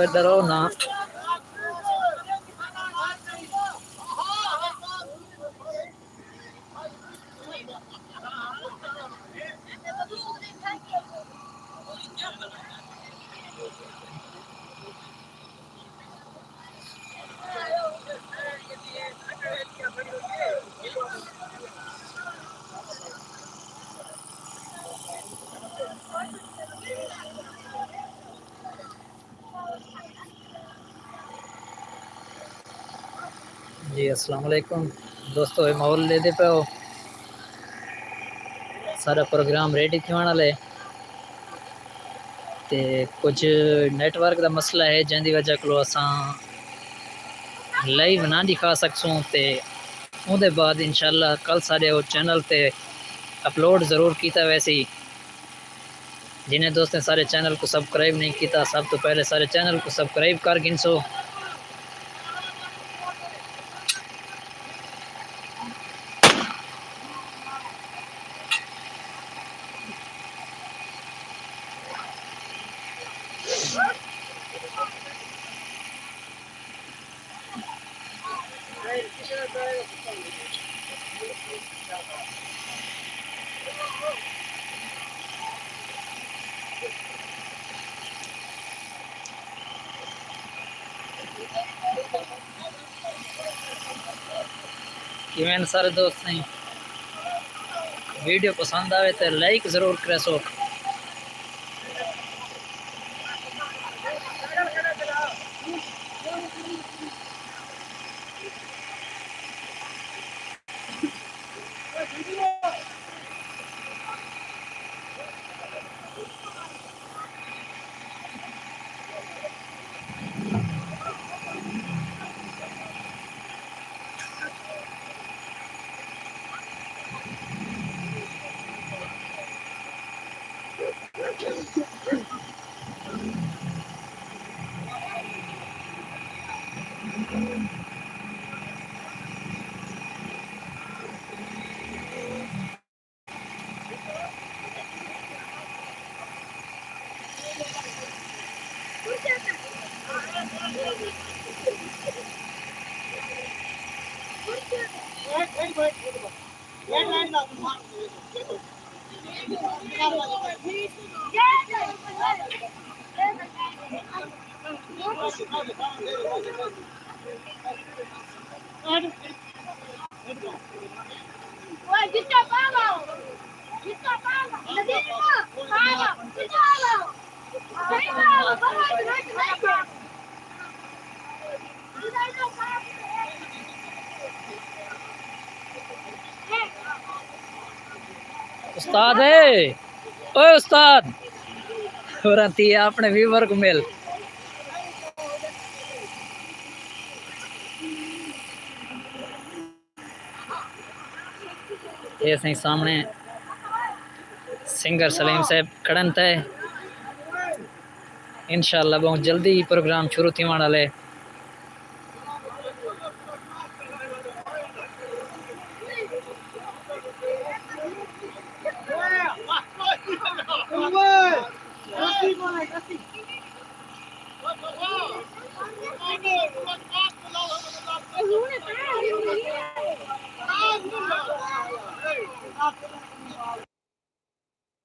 इधर हो ना। जी अस्सलाम वालेकुम दोस्तों, माहौल ले दे पे हो सारा प्रोग्राम रेडी थी वाले ते कुछ नेटवर्क का मसला है जिंदी वजह को असां लाइव ना दिखा सकसूं ते उहदे बाद इंशाल्लाह कल सारे चैनल ते अपलोड ज़रूर किया। वैसे ही जिन्हें दोस्तों सारे चैनल को सब्सक्राइब नहीं किया, सब तो पहले सारे चैनल को सब्सक्राइब कर गिनसो। इवेंट सारे दोस्त हैं, वीडियो पसंद आवे तो लाइक ज़रूर करेसो। उस्ताद है, ओए उस्ताद और अपने व्यूवर को मिल। ये सही सामने सिंगर सलीम साहब खड़न थे। इंशाल्लाह बहुत जल्दी ही प्रोग्राम शुरू थी वाले।